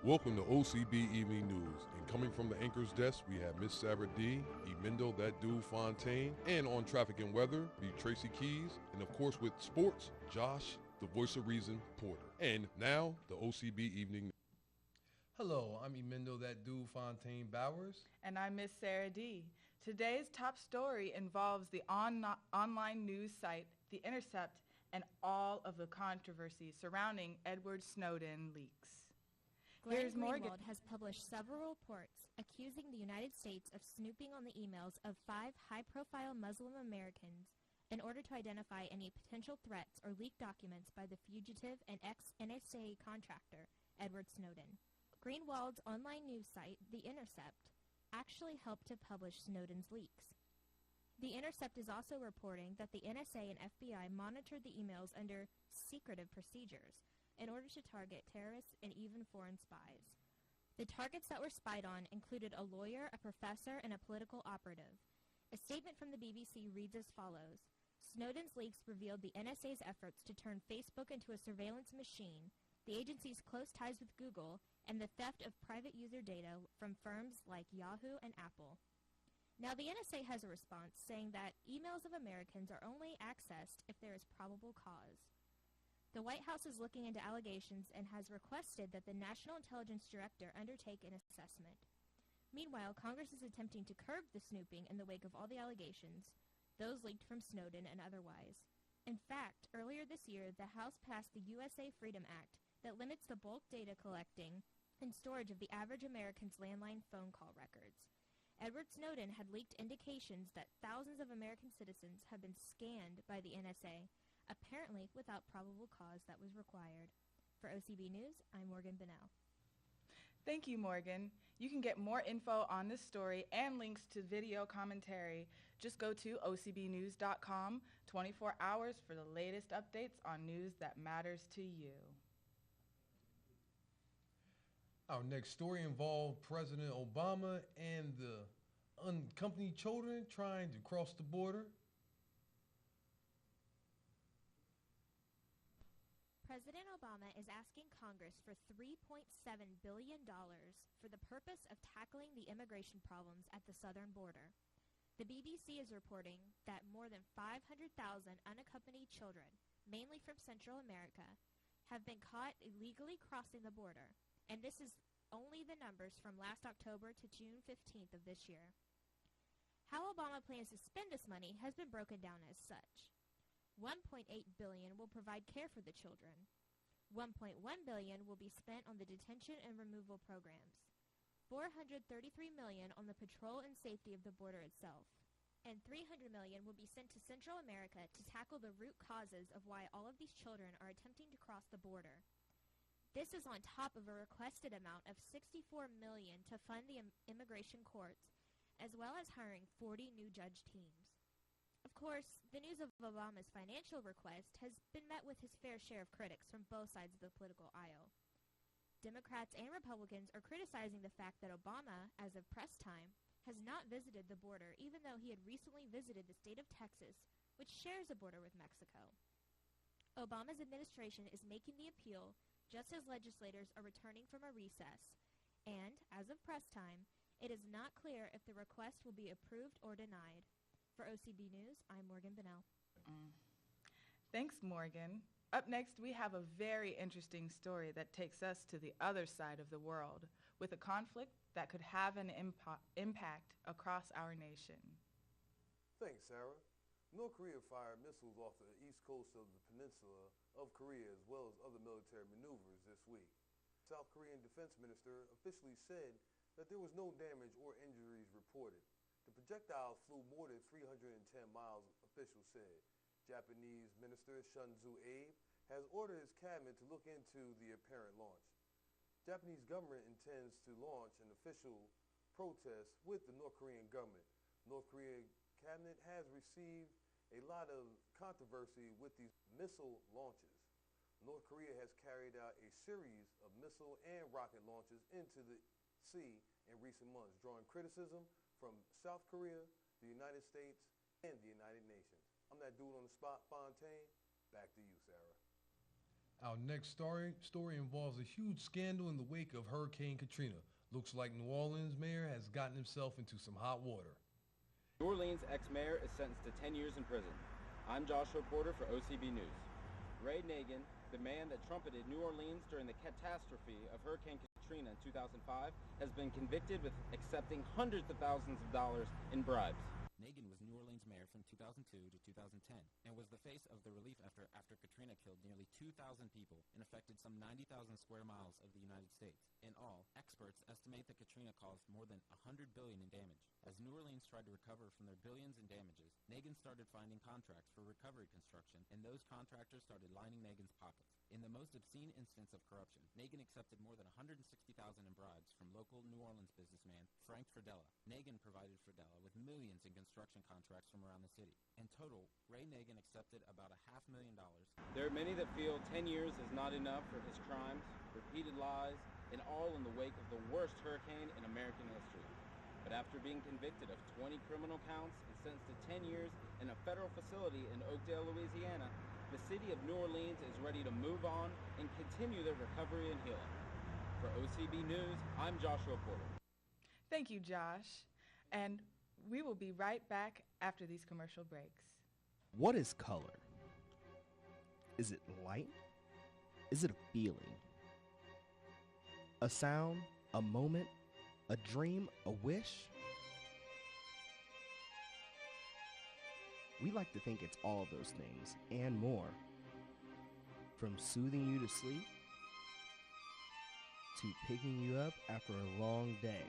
Welcome to OCB Evening News. And coming from the anchor's desk, we have Miss Sarah D, Emindo That Dude Fontaine, and on traffic and weather, be Tracy Keys, and of course with sports, Josh, the voice of reason, Porter. And now, the OCB Evening News. Hello, I'm Emindo That Dude Fontaine Bowers. And I'm Miss Sarah D. Today's top story involves the online news site, The Intercept, and all of the controversy surrounding Edward Snowden leaks. Glenn Greenwald has published several reports accusing the United States of snooping on the emails of 5 high-profile Muslim Americans in order to identify any potential threats or leaked documents by the fugitive and ex-NSA contractor, Edward Snowden. Greenwald's online news site, The Intercept, actually helped to publish Snowden's leaks. The Intercept is also reporting that the NSA and FBI monitored the emails under secretive procedures in order to target terrorists and even foreign spies. The targets that were spied on included a lawyer, a professor, and a political operative. A statement from the BBC reads as follows: Snowden's leaks revealed the NSA's efforts to turn Facebook into a surveillance machine, the agency's close ties with Google, and the theft of private user data from firms like Yahoo and Apple. Now, the NSA has a response saying that emails of Americans are only accessed if there is probable cause. The White House is looking into allegations and has requested that the National Intelligence Director undertake an assessment. Meanwhile, Congress is attempting to curb the snooping in the wake of all the allegations, those leaked from Snowden and otherwise. In fact, earlier this year, the House passed the USA Freedom Act that limits the bulk data collecting and storage of the average American's landline phone call records. Edward Snowden had leaked indications that thousands of American citizens have been scanned by the NSA, apparently without probable cause that was required. For OCB News, I'm Morgan Bunnell. Thank you, Morgan. You can get more info on this story and links to video commentary. Just go to ocbnews.com 24 hours for the latest updates on news that matters to you. Our next story involved President Obama and the unaccompanied children trying to cross the border. President Obama is asking Congress for $3.7 billion for the purpose of tackling the immigration problems at the southern border. The BBC is reporting that more than 500,000 unaccompanied children, mainly from Central America, have been caught illegally crossing the border, and this is only the numbers from last October to June 15th of this year. How Obama plans to spend this money has been broken down as such. $1.8 billion will provide care for the children. $1.1 billion will be spent on the detention and removal programs. $433 million on the patrol and safety of the border itself. And $300 million will be sent to Central America to tackle the root causes of why all of these children are attempting to cross the border. This is on top of a requested amount of $64 million to fund the immigration courts, as well as hiring 40 new judge teams. Of course, the news of Obama's financial request has been met with his fair share of critics from both sides of the political aisle. Democrats and Republicans are criticizing the fact that Obama, as of press time, has not visited the border even though he had recently visited the state of Texas, which shares a border with Mexico. Obama's administration is making the appeal just as legislators are returning from a recess, and, as of press time, it is not clear if the request will be approved or denied. For OCB News, I'm Morgan Bunnell. Thanks, Morgan. Up next, we have a very interesting story that takes us to the other side of the world with a conflict that could have an impact across our nation. Thanks, Sarah. North Korea fired missiles off the east coast of the peninsula of Korea as well as other military maneuvers this week. South Korean Defense Minister officially said that there was no damage or injuries reported. The projectiles flew more than 310 miles, officials said. Japanese Minister Shunzu Abe has ordered his cabinet to look into the apparent launch. Japanese government intends to launch an official protest with the North Korean government. North Korean cabinet has received a lot of controversy with these missile launches. North Korea has carried out a series of missile and rocket launches into the sea in recent months, drawing criticism from South Korea, the United States, and the United Nations. I'm that dude on the spot, Fontaine. Back to you, Sarah. Our next story involves a huge scandal in the wake of Hurricane Katrina. Looks like New Orleans mayor has gotten himself into some hot water. New Orleans ex-mayor is sentenced to 10 years in prison. I'm Joshua Porter for OCB News. Ray Nagin, the man that trumpeted New Orleans during the catastrophe of Hurricane Katrina in 2005, has been convicted with accepting hundreds of thousands of dollars in bribes. Nagin was New Orleans mayor from 2002 to 2010 and was the face of the relief effort after Katrina killed nearly 2,000 people and affected some 90,000 square miles of the United States. In all, experts estimate that Katrina caused more than $100 billion in damage. As New Orleans tried to recover from their billions in damages, Nagin started finding contracts for recovery construction, and those contractors started lining Nagin's pockets. In the most obscene instance of corruption, Nagin accepted more than $160,000 in bribes from local New Orleans businessman Frank Fredella. Nagin provided Fredella with millions in construction contracts from around the city. In total, Ray Nagin accepted about $500,000. There are many that feel 10 years is not enough for his crimes, repeated lies, and all in the wake of the worst hurricane in American history. But after being convicted of 20 criminal counts and sentenced to 10 years in a federal facility in Oakdale, Louisiana, the city of New Orleans is ready to move on and continue their recovery and healing. For OCB News, I'm Joshua Porter. Thank you, Josh. And we will be right back after these commercial breaks. What is color? Is it light? Is it a feeling? A sound? A moment? A dream? A wish? We like to think it's all those things and more. From soothing you to sleep to picking you up after a long day.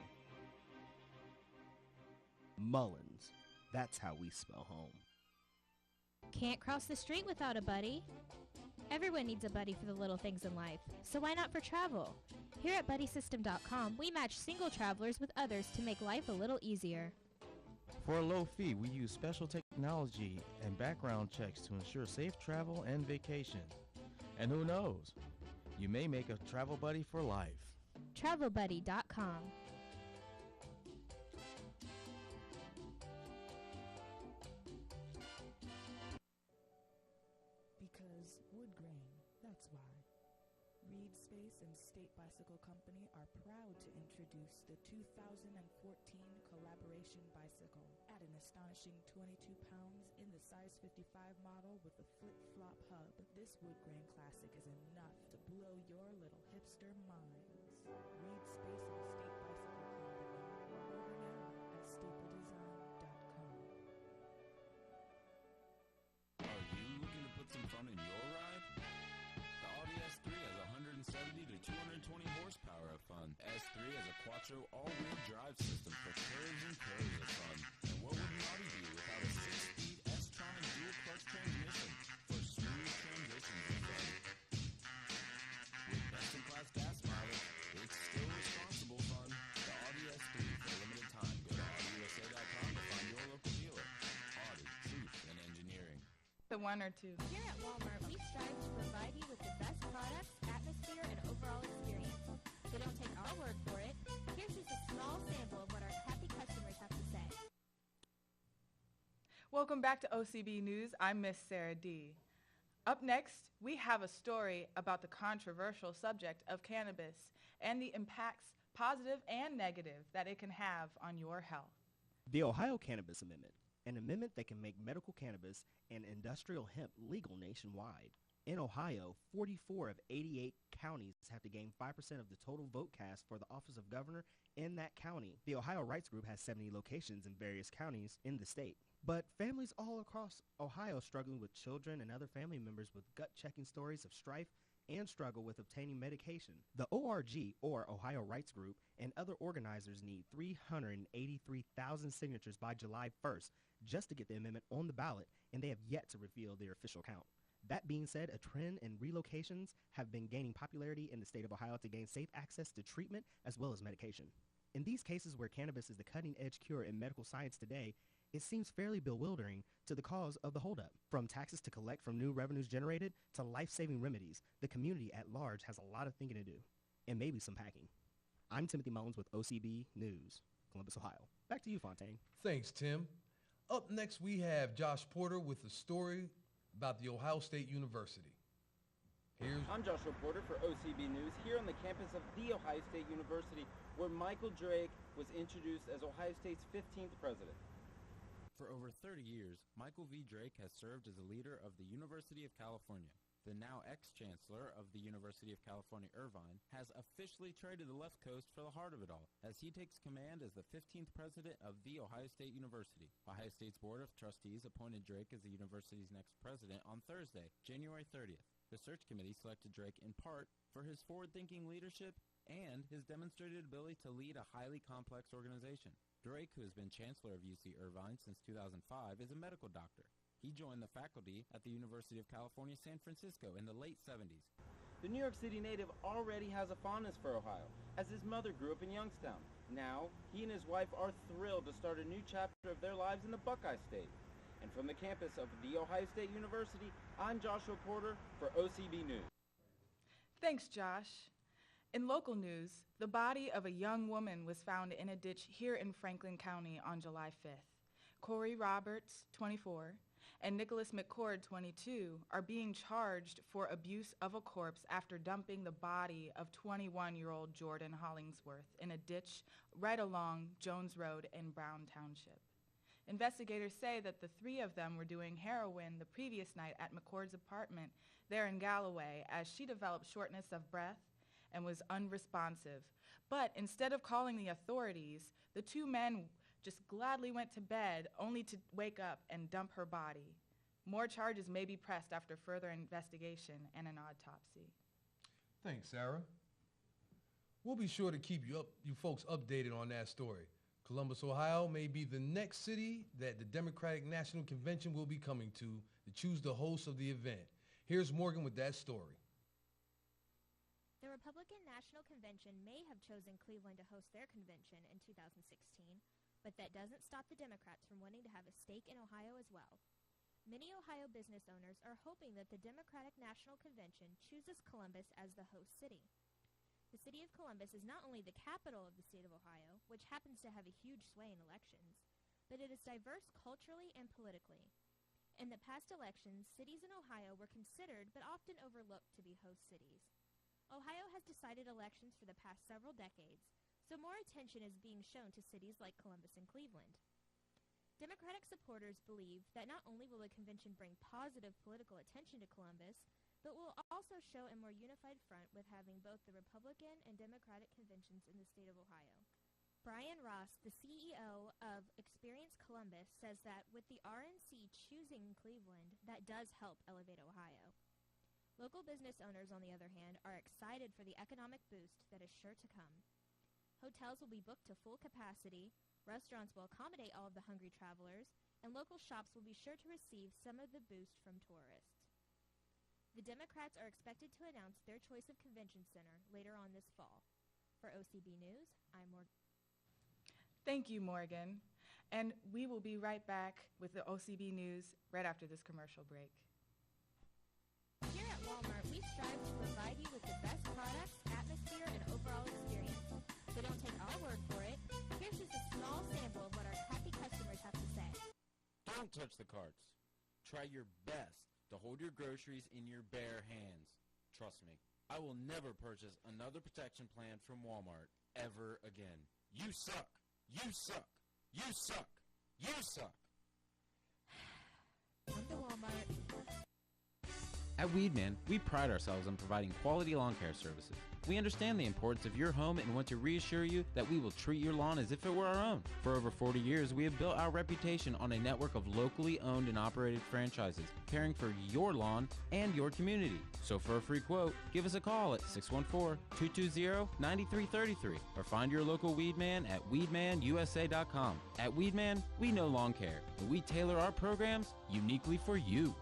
Mullins. That's how we spell home. Can't cross the street without a buddy. Everyone needs a buddy for the little things in life, so why not for travel? Here at BuddySystem.com, we match single travelers with others to make life a little easier. For a low fee, we use special technology and background checks to ensure safe travel and vacation. And who knows, you may make a travel buddy for life. TravelBuddy.com. Because wood grain, that's why. Reed Space and State Bicycle Company are proud to introduce the 2014 Collaboration Bicycle. At an astonishing 22 pounds in the size 55 model with a flip-flop hub, this wood grain classic is enough to blow your little hipster minds. Reed Space and State Bicycle Company. Order now at stapledesign.com. Are you looking to put some fun in your ride? The Audi S3 has 170 to 220 horsepower of fun. S3 has a Quattro all-wheel drive system for curves and curves of fun. And what would an Audi be without a 6-speed S-Tronic dual-clutch transmission for smooth transitions of fun? With best-in-class gas mileage, it's still responsible fun. The Audi S3 for a limited time. Go to AudiUSA.com to find your local dealer. Audi, truth in engineering. The one or two. Here at Walmart, we strive to provide you with the best products, atmosphere, and overall experience. So don't take our word for it. Here's just a small sample of what our happy customers have to say. Welcome back to OCB News. I'm Miss Sarah D. Up next, we have a story about the controversial subject of cannabis and the impacts, positive and negative, that it can have on your health. The Ohio Cannabis Amendment, an amendment that can make medical cannabis and industrial hemp legal nationwide. In Ohio, 44 of 88 counties have to gain 5% of the total vote cast for the office of governor in that county. The Ohio Rights Group has 70 locations in various counties in the state. But families all across Ohio struggling with children and other family members with gut-checking stories of strife and struggle with obtaining medication. The ORG, or Ohio Rights Group, and other organizers need 383,000 signatures by July 1st just to get the amendment on the ballot, and they have yet to reveal their official count. That being said, a trend in relocations have been gaining popularity in the state of Ohio to gain safe access to treatment as well as medication. In these cases where cannabis is the cutting-edge cure in medical science today, it seems fairly bewildering to the cause of the holdup. From taxes to collect from new revenues generated to life-saving remedies, the community at large has a lot of thinking to do, and maybe some packing. I'm Timothy Mullins with OCB News, Columbus, Ohio. Back to you, Fontaine. Thanks, Tim. Up next, we have Josh Porter with a story about the Ohio State University. I'm Joshua Porter for OCB News here on the campus of The Ohio State University, where Michael Drake was introduced as Ohio State's 15th president. For over 30 years, Michael V. Drake has served as a leader of the University of California. The now ex-chancellor of the University of California, Irvine, has officially traded the left coast for the heart of it all, as he takes command as the 15th president of The Ohio State University. Ohio State's Board of Trustees appointed Drake as the university's next president on Thursday, January 30th. The search committee selected Drake in part for his forward-thinking leadership and his demonstrated ability to lead a highly complex organization. Drake, who has been chancellor of UC Irvine since 2005, is a medical doctor. He joined the faculty at the University of California, San Francisco in the late 70s. The New York City native already has a fondness for Ohio, as his mother grew up in Youngstown. Now, he and his wife are thrilled to start a new chapter of their lives in the Buckeye State. And from the campus of The Ohio State University, I'm Joshua Porter for OCB News. Thanks, Josh. In local news, the body of a young woman was found in a ditch here in Franklin County on July 5th. Corey Roberts, 24, and Nicholas McCord, 22, are being charged for abuse of a corpse after dumping the body of 21-year-old Jordan Hollingsworth in a ditch right along Jones Road in Brown Township. Investigators say that the three of them were doing heroin the previous night at McCord's apartment there in Galloway as she developed shortness of breath and was unresponsive. But instead of calling the authorities, the two men just gladly went to bed only to wake up and dump her body. More charges may be pressed after further investigation and an autopsy. Thanks, Sarah. We'll be sure to keep you folks updated on that story. Columbus, Ohio may be the next city that the Democratic National Convention will be coming to choose the host of the event. Here's Morgan with that story. The Republican National Convention may have chosen Cleveland to host their convention in 2016, but that doesn't stop the Democrats from wanting to have a stake in Ohio as well. Many Ohio business owners are hoping that the Democratic National Convention chooses Columbus as the host city. The city of Columbus is not only the capital of the state of Ohio, which happens to have a huge sway in elections, but it is diverse culturally and politically. In the past elections, cities in Ohio were considered but often overlooked to be host cities. Ohio has decided elections for the past several decades, so more attention is being shown to cities like Columbus and Cleveland. Democratic supporters believe that not only will the convention bring positive political attention to Columbus, but will also show a more unified front with having both the Republican and Democratic conventions in the state of Ohio. Brian Ross, the CEO of Experience Columbus, says that with the RNC choosing Cleveland, that does help elevate Ohio. Local business owners, on the other hand, are excited for the economic boost that is sure to come. Hotels will be booked to full capacity, restaurants will accommodate all of the hungry travelers, and local shops will be sure to receive some of the boost from tourists. The Democrats are expected to announce their choice of convention center later on this fall. For OCB News, I'm Morgan. Thank you, Morgan. And we will be right back with the OCB News right after this commercial break. Here at Walmart, we strive to provide you with the best products, atmosphere, and overall experience. So don't take our word for it. Here's just a small sample of what our happy customers have to say. Don't touch the carts. Try your best to hold your groceries in your bare hands. Trust me, I will never purchase another protection plan from Walmart ever again. You suck. You suck. You suck. You suck. Come to Walmart. At Weedman, we pride ourselves on providing quality lawn care services. We understand the importance of your home and want to reassure you that we will treat your lawn as if it were our own. For over 40 years, we have built our reputation on a network of locally owned and operated franchises, caring for your lawn and your community. So for a free quote, give us a call at 614-220-9333 or find your local Weedman at weedmanusa.com. At Weedman, we know lawn care, and we tailor our programs uniquely for you.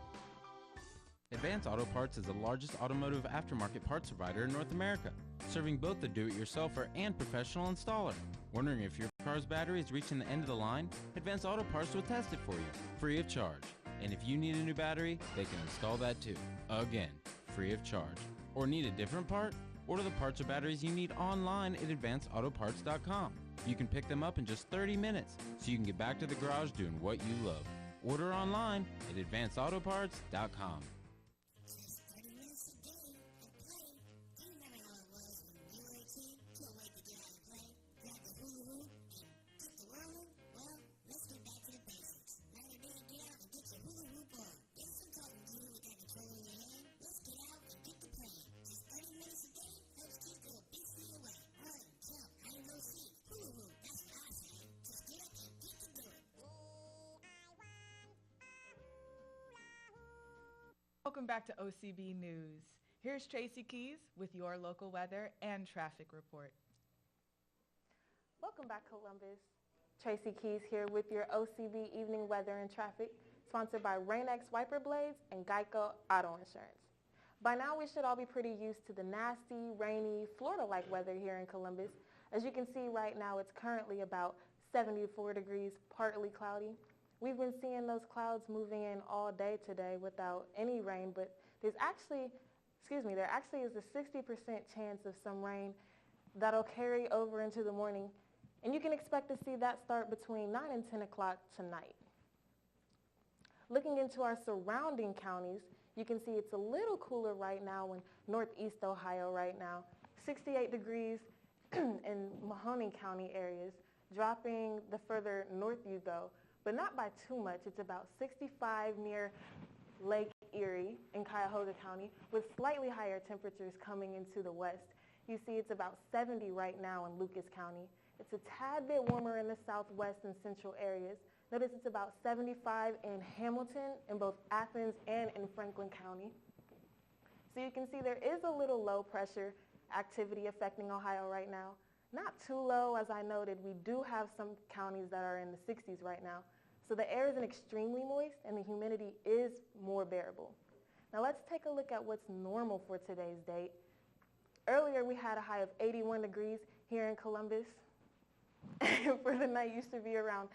Advance Auto Parts is the largest automotive aftermarket parts provider in North America, serving both the do-it-yourselfer and professional installer. Wondering if your car's battery is reaching the end of the line? Advance Auto Parts will test it for you, free of charge. And if you need a new battery, they can install that too, again, free of charge. Or need a different part? Order the parts or batteries you need online at advanceautoparts.com. You can pick them up in just 30 minutes, so you can get back to the garage doing what you love. Order online at advanceautoparts.com. Welcome back to OCB News. Here's Tracy Keys with your local weather and traffic report. Welcome back, Columbus. Tracy Keys here with your OCB evening weather and traffic, sponsored by Rain-X Wiper Blades and Geico Auto Insurance. By now, we should all be pretty used to the nasty, rainy, Florida-like weather here in Columbus. As you can see right now, it's currently about 74 degrees, partly cloudy. We've been seeing those clouds moving in all day today without any rain, but there actually is a 60% chance of some rain that'll carry over into the morning, and you can expect to see that start between 9 and 10 o'clock tonight. Looking into our surrounding counties, you can see it's a little cooler right now in northeast Ohio right now, 68 degrees in Mahoning County areas, dropping the further north you go, but not by too much. It's about 65 near Lake Erie in Cuyahoga County, with slightly higher temperatures coming into the west. You see it's about 70 right now in Lucas County. It's a tad bit warmer in the southwest and central areas. Notice it's about 75 in Hamilton, in both Athens and in Franklin County. So you can see there is a little low pressure activity affecting Ohio right now. Not too low, as I noted. We do have some counties that are in the 60s right now. So the air isn't extremely moist and the humidity is more bearable. Now let's take a look at what's normal for today's date. Earlier we had a high of 81 degrees here in Columbus. For the night used to be around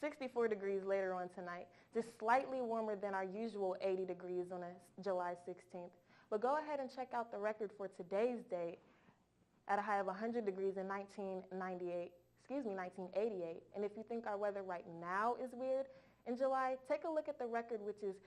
64 degrees later on tonight, just slightly warmer than our usual 80 degrees on July 16th. But go ahead and check out the record for today's date at a high of 100 degrees in 1988. And if you think our weather right now is weird in July, take a look at the record, which is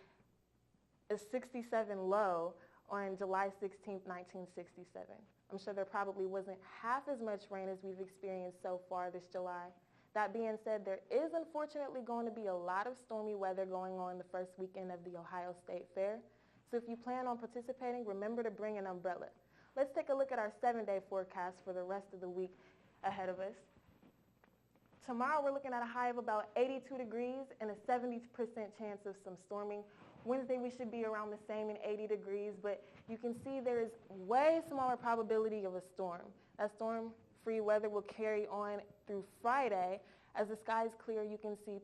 a 67 low on July 16th, 1967. I'm sure there probably wasn't half as much rain as we've experienced so far this July. That being said, there is unfortunately going to be a lot of stormy weather going on the first weekend of the Ohio State Fair. So if you plan on participating, remember to bring an umbrella. Let's take a look at our 7-day forecast for the rest of the week ahead of us. Tomorrow we're looking at a high of about 82 degrees and a 70% chance of some storming. Wednesday we should be around the same in 80 degrees, but you can see there is way smaller probability of a storm. That storm-free weather will carry on through Friday. As the skies clear, you can see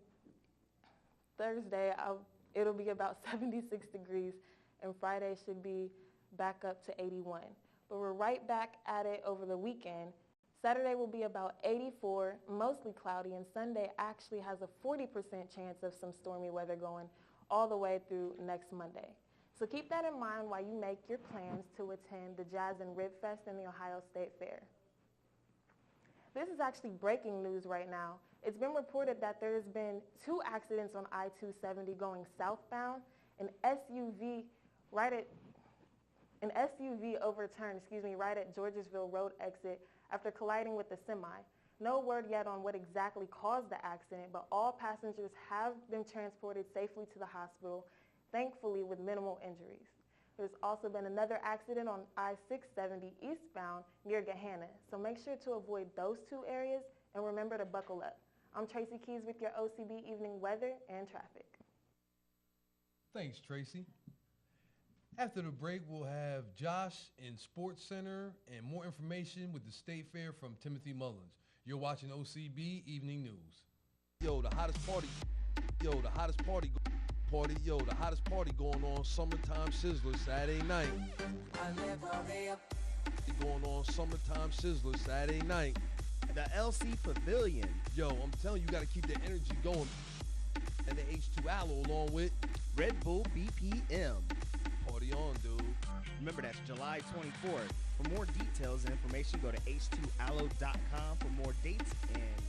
Thursday it'll be about 76 degrees, and Friday should be back up to 81. But we're right back at it over the weekend. Saturday will be about 84, mostly cloudy, and Sunday actually has a 40% chance of some stormy weather going all the way through next Monday. So keep that in mind while you make your plans to attend the Jazz and Rib Fest and the Ohio State Fair. This is actually breaking news right now. It's been reported that there has been 2 accidents on I-270 going southbound. An SUV overturned, right at Georgesville Road exit after colliding with the semi. No word yet on what exactly caused the accident, but all passengers have been transported safely to the hospital, thankfully with minimal injuries. There's also been another accident on I-670 eastbound near Gahanna, so make sure to avoid those 2 areas and remember to buckle up. I'm Tracy Keys with your OCB evening weather and traffic. Thanks, Tracy. After the break, we'll have Josh in Sports Center and more information with the State Fair from Timothy Mullins. You're watching OCB Evening News. Yo, the hottest party going on Summertime Sizzler Saturday night. Going on Summertime Sizzler Saturday night. The LC Pavilion. Yo, I'm telling you, you got to keep the energy going. And the H2 Aloe along with Red Bull BPM. Party on, dude. Remember, that's July 24th. For more details and information, go to h2aloe.com for more dates and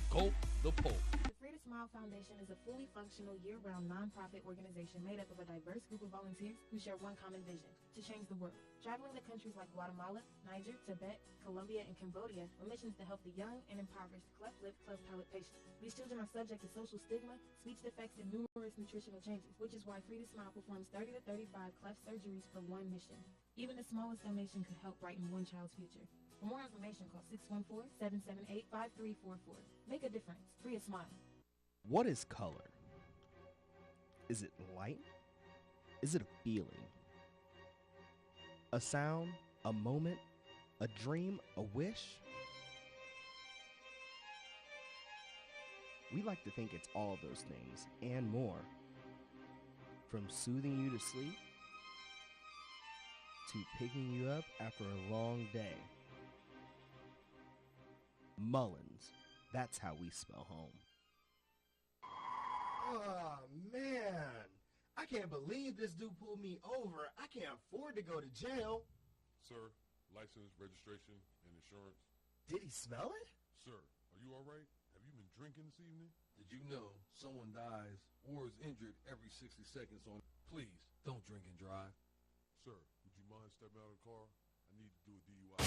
Gulp the Pulp. The Free to Smile Foundation is a fully functional year-round nonprofit organization made up of a diverse group of volunteers who share one common vision: to change the world. Traveling to countries like Guatemala, Niger, Tibet, Colombia, and Cambodia on missions to help the young and impoverished cleft lip, cleft palate patients. These children are subject to social stigma, speech defects, and numerous nutritional changes, which is why Free to Smile performs 30 to 35 cleft surgeries for one mission. Even the smallest donation could help brighten one child's future. For more information, call 614-778-5344. Make a difference. Free a smile. What is color? Is it light? Is it a feeling? A sound, a moment, a dream, a wish? We like to think it's all those things and more. From soothing you to sleep to picking you up after a long day. Mullins, that's how we spell home. Oh, man. I can't believe this dude pulled me over. I can't afford to go to jail. Sir, license, registration, and insurance. Did he smell it? Sir, are you all right? Have you been drinking this evening? Did you know someone dies or is injured every 60 seconds on... Please, don't drink and drive. Sir, would you mind stepping out of the car? I need to do a DUI.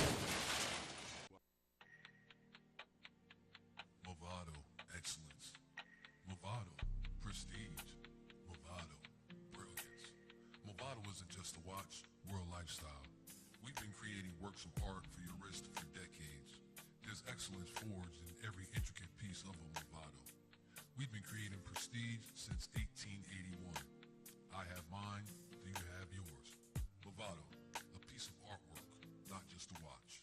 Movado, excellence. Movado, prestige. Movado, brilliance. Movado isn't just a watch, we're a lifestyle. We've been creating works of art for your wrist for decades. There's excellence forged in every intricate piece of a Movado. We've been creating prestige since 1881. I have mine, do you have yours? Movado, a piece of artwork, not just a watch.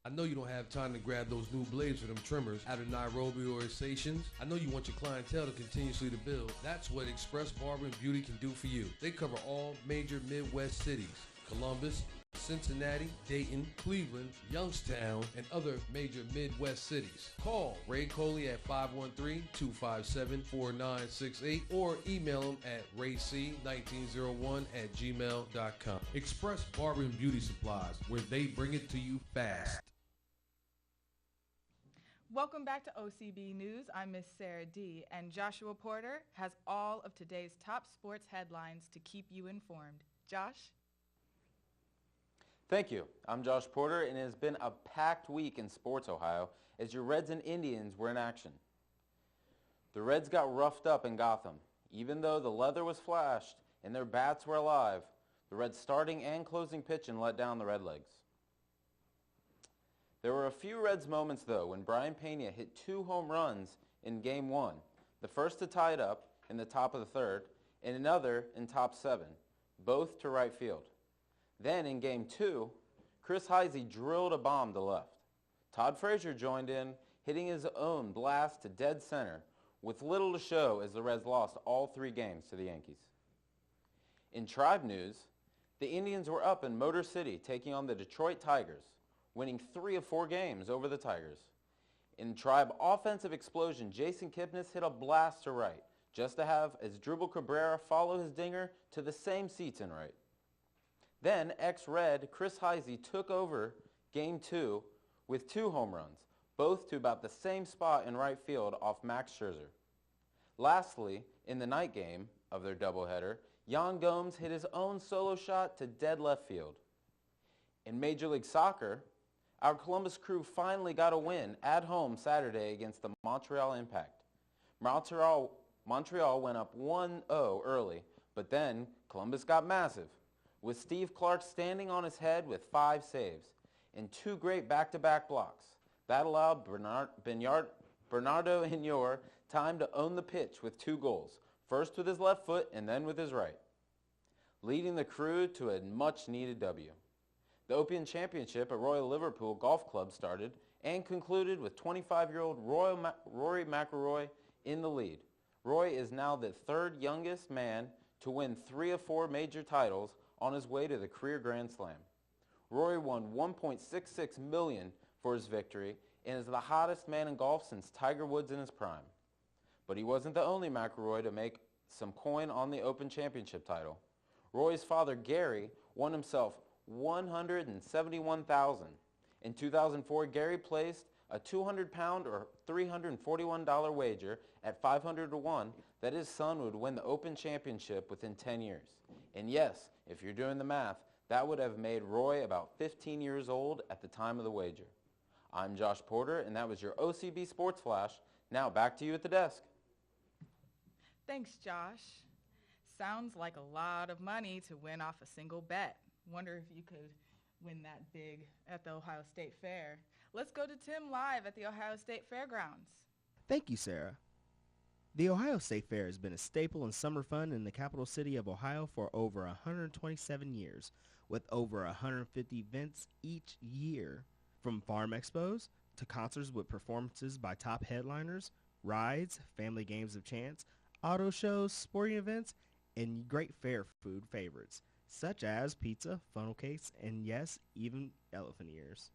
I know you don't have time to grab those new blades for them trimmers out of Nairobi or Stations. I know you want your clientele to continuously to build. That's what Express Barber and Beauty can do for you. They cover all major Midwest cities: Columbus, Cincinnati, Dayton, Cleveland, Youngstown, and other major Midwest cities. Call Ray Coley at 513-257-4968 or email him at rayc1901@gmail.com. Express Barber and Beauty Supplies, where they bring it to you fast. Welcome back to OCB News. I'm Miss Sarah D. And Joshua Porter has all of today's top sports headlines to keep you informed. Josh? Thank you. I'm Josh Porter, and it has been a packed week in sports, Ohio, as your Reds and Indians were in action. The Reds got roughed up in Gotham. Even though the leather was flashed and their bats were alive, the Reds' starting and closing pitching let down the Redlegs. There were a few Reds moments, though, when Brian Pena hit 2 home runs in Game 1, the first to tie it up in the top of the third, and another in top 7, both to right field. Then in Game 2, Chris Heisey drilled a bomb to left. Todd Frazier joined in, hitting his own blast to dead center, with little to show as the Reds lost all 3 games to the Yankees. In Tribe news, the Indians were up in Motor City taking on the Detroit Tigers, winning 3 of 4 games over the Tigers. In Tribe offensive explosion, Jason Kipnis hit a blast to right, just to have Asdrubal Cabrera follow his dinger to the same seats in right. Then ex-Red Chris Heisey took over Game 2 with 2 home runs, both to about the same spot in right field off Max Scherzer. Lastly, in the night game of their doubleheader, Yan Gomes hit his own solo shot to dead left field. In Major League Soccer, our Columbus Crew finally got a win at home Saturday against the Montreal Impact. Montreal went up 1-0 early, but then Columbus got massive, with Steve Clark standing on his head with 5 saves and 2 great back-to-back blocks. That allowed Bernardo Ignor time to own the pitch with 2 goals, first with his left foot and then with his right, leading the Crew to a much-needed W. The Opium Championship at Royal Liverpool Golf Club started and concluded with 25-year-old Rory McIlroy in the lead. Roy is now the 3rd youngest man to win 3 of 4 major titles on his way to the career Grand Slam. Rory won $1.66 million for his victory and is the hottest man in golf since Tiger Woods in his prime. But he wasn't the only McIlroy to make some coin on the Open Championship title. Roy's father, Gary, won himself $171,000. In 2004, Gary placed a 200-pound or $341 wager at 500 to 1 that his son would win the Open Championship within 10 years. And yes, if you're doing the math, that would have made Roy about 15 years old at the time of the wager. I'm Josh Porter, and that was your OCB Sports Flash. Now back to you at the desk. Thanks, Josh. Sounds like a lot of money to win off a single bet. Wonder if you could win that big at the Ohio State Fair. Let's go to Tim live at the Ohio State Fairgrounds. Thank you, Sarah. The Ohio State Fair has been a staple in summer fun in the capital city of Ohio for over 127 years, with over 150 events each year. From farm expos to concerts with performances by top headliners, rides, family games of chance, auto shows, sporting events, and great fair food favorites, such as pizza, funnel cakes, and yes, even elephant ears.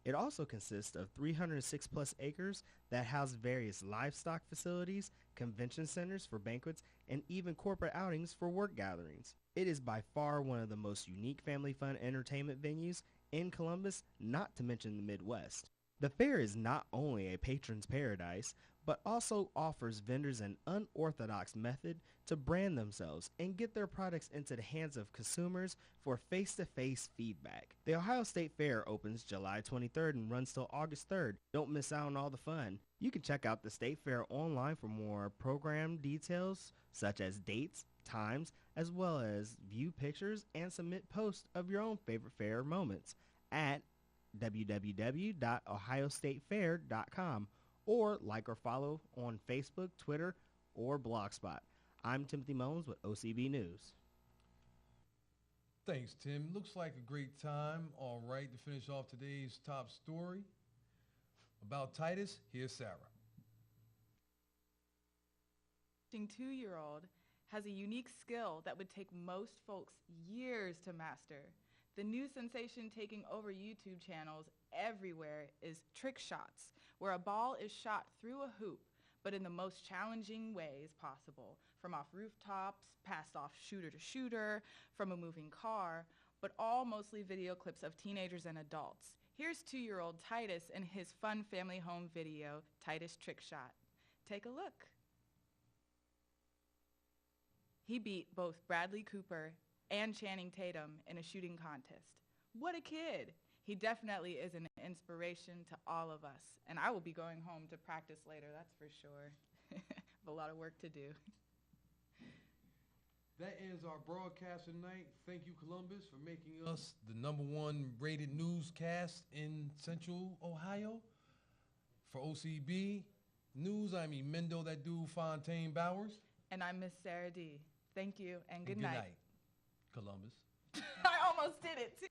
It also consists of 306 plus acres that house various livestock facilities, convention centers for banquets, and even corporate outings for work gatherings. It is by far one of the most unique family fun entertainment venues in Columbus, not to mention the Midwest. The fair is not only a patron's paradise, but also offers vendors an unorthodox method to brand themselves and get their products into the hands of consumers for face-to-face feedback. The Ohio State Fair opens July 23rd and runs till August 3rd. Don't miss out on all the fun. You can check out the State Fair online for more program details, such as dates, times, as well as view pictures and submit posts of your own favorite fair moments at www.ohiostatefair.com or like or follow on Facebook, Twitter, or Blogspot. I'm Timothy Mullins with OCB News. Thanks, Tim. Looks like a great time. All right, to finish off today's top story about Titus, here's Sarah. 2-year-old has a unique skill that would take most folks years to master. The new sensation taking over YouTube channels everywhere is trick shots, where a ball is shot through a hoop, but in the most challenging ways possible, from off rooftops, passed off shooter to shooter, from a moving car, but all mostly video clips of teenagers and adults. Here's 2-year-old Titus in his fun family home video, Titus Trick Shot. Take a look. He beat both Bradley Cooper and Channing Tatum in a shooting contest. What a kid! He definitely is an inspiration to all of us, and I will be going home to practice later, that's for sure. I have a lot of work to do. That ends our broadcast tonight. Thank you, Columbus, for making us the #1 rated newscast in Central Ohio. For OCB News, I'm Emendo, that dude, Fontaine Bowers. And I'm Miss Sarah D. Thank you, and good night. Columbus. I almost did it, too.